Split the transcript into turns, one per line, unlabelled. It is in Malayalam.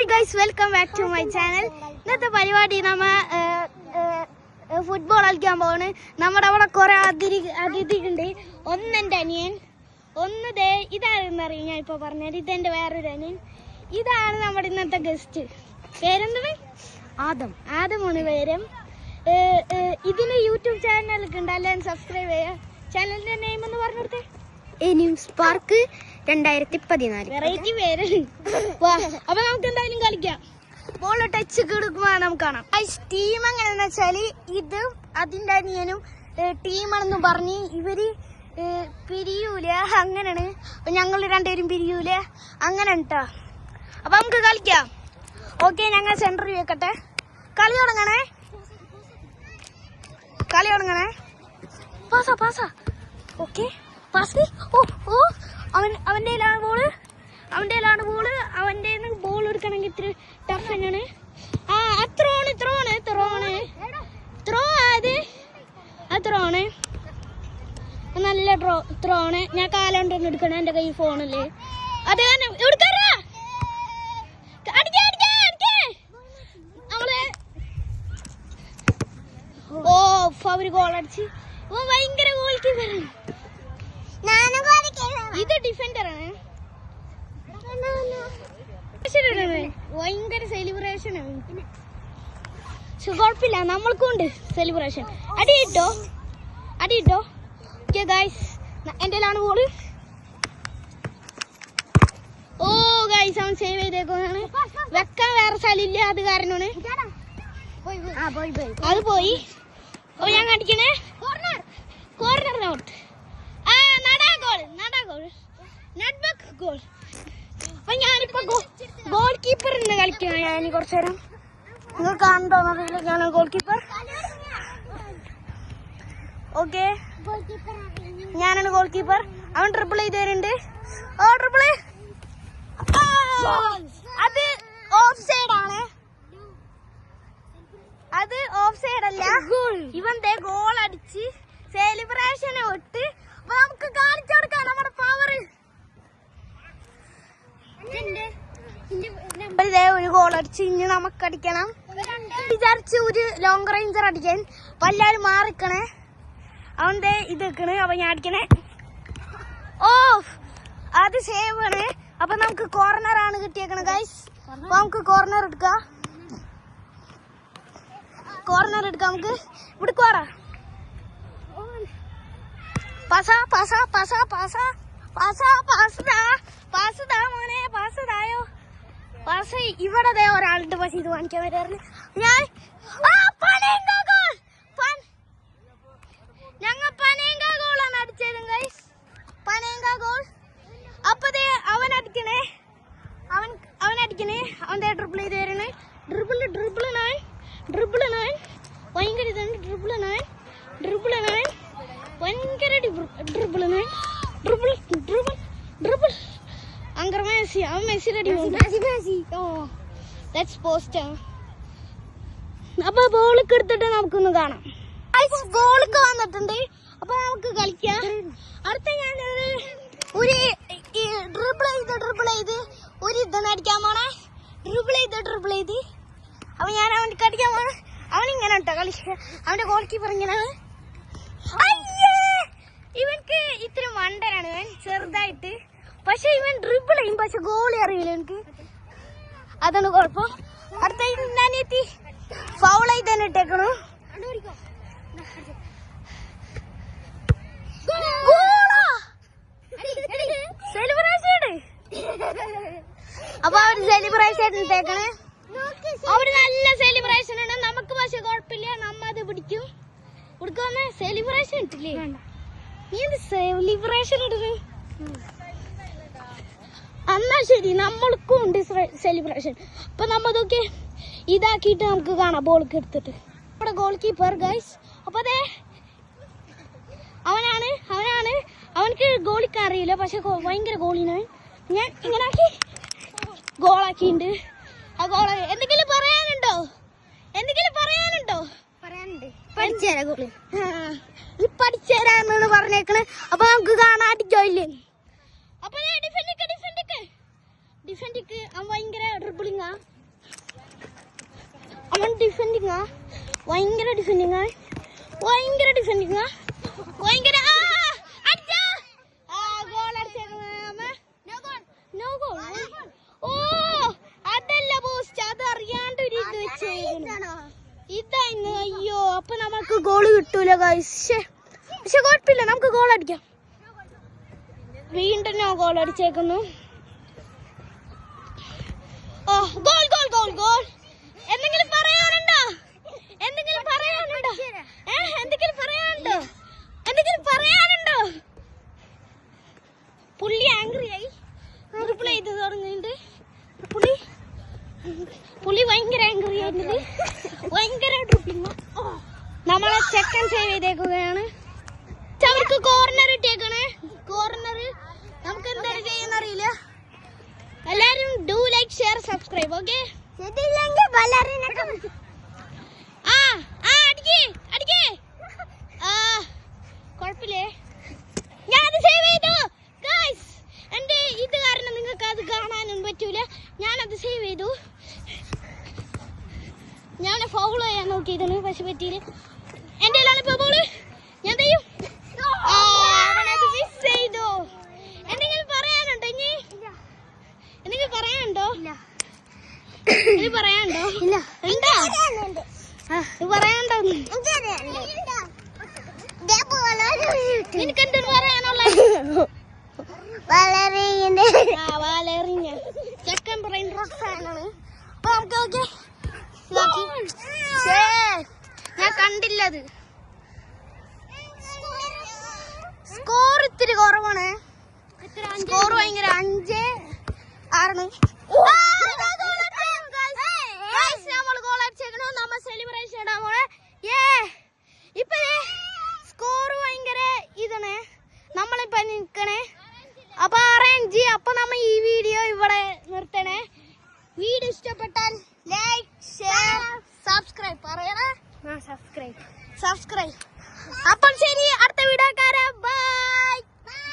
guys, welcome back to my channel. ഇന്നത്തെ പരിപാടി ഫുട്ബോൾ കളിക്കാൻ പോവാണ്. നമ്മുടെ അവിടെ കുറെ അതിഥികളുണ്ട്. ഒന്ന് എൻ്റെ അനിയൻ, ഒന്ന് ഇതാണെന്നറിയാം. ഞാൻ ഇപ്പൊ പറഞ്ഞത് ഇതെന്റെ വേറൊരു അനിയൻ. ഇതാണ് നമ്മുടെ ഇന്നത്തെ ഗസ്റ്റ്. പേരെന്താണ്? ആദമാണ് പേരും. ഇതിന് യൂട്യൂബ് ചാനലൊക്കെ ഉണ്ട്, എല്ലാവരും സബ്സ്ക്രൈബ് ചെയ്യുക. ചാനലിന്റെ നെയിം എന്ന് പറഞ്ഞു കൊടുത്തേ. സ്പാർക്ക് 2014 വെറൈറ്റി പേര്. അപ്പൊ നമുക്ക് എന്തായാലും കളിക്കാം. ബോൾ ടച്ച് കൊടുക്കുമ്പോ നമുക്ക് കാണാം. ടീം എങ്ങനെയാന്ന് വെച്ചാല് ഇത് അതിന്റെ അനിയനും ടീമാണെന്ന് പറഞ്ഞ് ഇവര് പിരിയൂല, അങ്ങനെയാണ്. അപ്പൊ ഞങ്ങൾ രണ്ടുപേരും പിരിയൂല, അങ്ങനെ കേട്ടോ. അപ്പൊ നമുക്ക് കളിക്കാം. ഓക്കെ, ഞങ്ങൾ സെന്ററിൽ വെക്കട്ടെ. കളി തുടങ്ങണേ. പാസാ. Okay, pass. അവന്റെ ബോള്. അവന്റെ ബോൾ എടുക്കണമെങ്കിൽ ഇത്തിരി ടഫ് തന്നെയാണ്. ത്രോണ് നല്ല ത്രോണ്. ഞാൻ കാലുകൊണ്ടൊന്നും എടുക്കണം, എന്റെ കൈ ഫോണില്. അത് കാരണം നമ്മള് അവര് ഗോളടിച്ച്. ഭയങ്കര ഗോൾ കീപ്പറാണ്. ഇത് ഡിഫൻഡറാണ്. ഭയങ്കര സെലിബ്രേഷൻ ആണ്. കുഴപ്പമില്ല, നമ്മൾക്കും ഉണ്ട് സെലിബ്രേഷൻ. അടിയിട്ടോ. ഓക്കെ ഗൈസ്, എന്റെ ബോള്. ഓ ഗൈസ്, അവൻ സേവ് ചെയ്തേക്കാണ്. വെക്കാൻ വേറെ സ്ഥലമില്ല, അത് കാരണമാണ്. അത് പോയി. അപ്പൊ ഞാൻ കണ്ടിക്കണേ. Corner out. ഗോൾ. അപ്പൊ ഞാനിപ്പോ ഗോൾ കീപ്പർ ഇന്ന് കളിക്കണം. ഞാൻ കുറച്ചു നേരം നിങ്ങൾ കാണുന്നറിയില്ല, ഞാൻ ഗോൾ കീപ്പർ. ഓക്കെ, ഞാനാണ് ഗോൾ കീപ്പർ. അവൻ ട്രിപ്പിൾ ചെയ്ത് വരുന്നുണ്ട്. ട്രിപ്പിള്. അത് ഓഫ് സൈഡ് ആണ്. അത് ഓഫ് സൈഡ് അല്ല. ഇവന്റെ ഗോൾ അടിച്ച് സെലിബ്രേഷനെ വിട്ട്. അപ്പൊ നമുക്ക് കാണിച്ചു കൊടുക്കാം നമ്മുടെ പവർ. ഒരു ഗോൾ അടിച്ച് ഇനി നമുക്ക് അടിക്കണം. വിചാരിച്ച് ഒരു ലോങ് റേഞ്ചർ അടിക്കാൻ. അപ്പൊ എല്ലാരും മാറിക്കണേ. അവന്റെ ഇത് വെക്കണേ. അപ്പൊ ഞാൻ അടിക്കണേ. അത് സേവ് ആണ്. അപ്പൊ നമുക്ക് കോർണർ ആണ് കിട്ടിയേക്കണേ ഗൈസ്. അപ്പൊ നമുക്ക് കോർണർ എടുക്കാം. നമുക്ക് ഇവിടെ കോറ. ഇവിടെ ഒരാളുടെ പക്ഷെ ഇത് വാങ്ങിക്കാൻ വരാറില്ല. ഞങ്ങൾ പനേങ്ക ഗോളാണ് അടിച്ചത് ഗൈസ്. Panenka goal. അപ്പൊ അവൻ അടിക്കണേ. അവന്റെ ട്രിപ്പിൾ ചെയ്ത് വരണേ. Dribble nine. ഭയങ്കര ഇതാണ്. Dribble nine. ഭയങ്കര ഡ്രിബിൾ അങ്കർ മെസ്സി. അവൻ മെസ്സിയുടെ പോസ്റ്റ്. അപ്പൊ ബോളൊക്കെ എടുത്തിട്ട് നമുക്കൊന്ന് കാണാം. ബോളൊക്കെ വന്നിട്ടുണ്ട്. അപ്പൊ നമുക്ക് കളിക്കാം. അടുത്ത ഞാൻ ഒരു ഡ്രിബിൾ ചെയ്ത് ഒരു ഇതൊന്നും അടിക്കാൻ പോണേ. ഡ്രിബിൾ ചെയ്ത് അപ്പൊ ഞാൻ അവനക്ക് അടിക്കാൻ പോണേ. അവനിങ്ങനെ കേട്ടോ കളിക്കുക. അവന്റെ ഗോൾ കീപ്പർ ഇങ്ങനെയാണ്. ഇവൻക്ക് ഇത്തിരി മണ്ടനാണ് ഇവൻ, ചെറുതായിട്ട്. പക്ഷെ ഇവൻ ഡ്രിബിൾ ചെയ്യും, പക്ഷെ ഗോളി അറിയില്ല എനിക്ക്. അതാണ് കുഴപ്പം. അടുത്ത അനിയത്തി ഫൗൾ ആയി തന്നെ ഇട്ടേക്കണു. അപ്പൊ അവര് സെലിബ്രേഷൻ ഇട്ടേക്കണേ. അവര് നല്ല സെലിബ്രേഷൻ ആണ്. നമുക്ക് പക്ഷെ കുഴപ്പമില്ല, നമ്മ അത് പിടിക്കും. സെലിബ്രേഷൻ ഇട്ടില്ലേ? നീ എന്ത് സെലിബ്രേഷൻ ഇട്ടത്? എന്നാ ശരി, നമ്മൾക്കും ഉണ്ട് സെലിബ്രേഷൻ. അപ്പൊ നമ്മതൊക്കെ ഇതാക്കിയിട്ട് നമുക്ക് കാണാം. ബോളൊക്കെ എടുത്തിട്ട് നമ്മുടെ ഗോൾ കീപ്പർ ഗൈസ്. അപ്പൊ അതെ അവനക്ക് ഗോളിക്കാൻ അറിയില്ല, പക്ഷെ ഭയങ്കര ഗോളിനാണ്. ഞാൻ ഇങ്ങനെ ആക്കി ഗോളാക്കിണ്ട്. ആ ഗോള എന്തെങ്കിലും പറയാനുണ്ടോ? പഠിച്ചുതരാ ഗോള്. ഈ പഠിച്ചുതരാന്നാണ് പറഞ്ഞേക്കണ്. അപ്പൊ നമുക്ക് കാണാൻ അടിക്കോയില്ലേ? അപ്പൊ ഡിഫൻഡിക്ക് അവൻ ഭയങ്കര ഡ്രിബിളിങ്ങാ. അവൻ ഡിഫെൻഡിങ് ഭയങ്കര ഡിഫെൻഡിങ് ഭയങ്കര ഓ അതല്ല പോസ്റ്റ് അത് അറിയാണ്ട് ഒരു ഇത് വെച്ച് ഇതായിരുന്നു. അയ്യോ അപ്പൊ നമുക്ക് ഗോള് കിട്ടൂല ഗൈസ്. പക്ഷെ കുഴപ്പമില്ല, നമുക്ക് ഗോൾ അടിക്കാം. വീണ്ടും ഞാൻ ഗോൾ അടിച്ചേക്കുന്നു. ഓ ഗോൾ ഗോൾ ഗോൾ ഗോൾ. എന്തെങ്കിലും പറയാനുണ്ടോ? എന്തെങ്കിലും പറയാനുണ്ടോ? പുള്ളി ആംഗ്രി ആയി റിപ്ലൈ ചെയ്ത് തുടങ്ങിയിട്ടുണ്ട്. പുള്ളി ഭയങ്കര ആംഗ്രി ആയിട്ടുണ്ട്. ഭയങ്കര ട്രിപ്പിങ്. നമ്മളെ സെക്കൻഡ് സേവ് ചെയ്തേക്കുകയാണ്. അവർക്ക് കോർണർ ഇട്ടേക്കണേ. കോർണർ നമുക്ക് എന്തായാലും ചെയ്യുന്നറിയില്ല. എല്ലാരും do like share subscribe. Okay കുഴപ്പമില്ലേ, ഞാനത് സേവ് ചെയ്തു ഗൈസ്. എന്റെ ഇത് കാരണം നിങ്ങൾക്ക് അത് കാണാനൊന്നും പറ്റൂല. ഞാനത് സേവ് ചെയ്തു. ഞാൻ ഫോളോ ചെയ്യാൻ നോക്കിയതാണ്, പക്ഷെ പറ്റിയില്ല. എന്റെ ഇപ്പൊ ബോള് ഞാൻ ചെയ്യും. അവനത് മിസ് ചെയ്തു. എന്തെങ്കിലും പറയാനുണ്ടോ? എന്തെങ്കിലും പറയാനുണ്ടോ? ഇനി പറയാനുണ്ടോ? ഇല്ല പറയാനുണ്ടോ? നിനക്ക് എന്താണ് പറയാനുള്ളത്? വളരെഞ്ഞ ചെക്കൻ ബ്രെയിൻ റോസാണ്. അപ്പൊ നമുക്ക് ഞാൻ കണ്ടില്ലത്. സ്കോർ ഇത്തിരി കുറവാണ്. സ്കോർ ഭയങ്കര 5 ആണ്. നമ്മൾ ഗോൾ അടിച്ചേക്കണോ, നമ്മൾ സെലിബ്രേഷൻ ഇടാൻ പോണേ. ഇപ്പൊ സ്കോർ ഭയങ്കര ഇതാണ്. നമ്മളിപ്പോ നിൽക്കണേ. അപ്പൊ അറേഞ്ച്. അപ്പൊ നമ്മ ഈ വീഡിയോ ഇവിടെ നിർത്തണേ. വീഡിയോ ഇഷ്ടപ്പെട്ടാൽ ലൈക്ക് ഷെയർ സബ്സ്ക്രൈബ് പറയണേ. സബ്സ്ക്രൈബ്. അപ്പോൾ ശരി.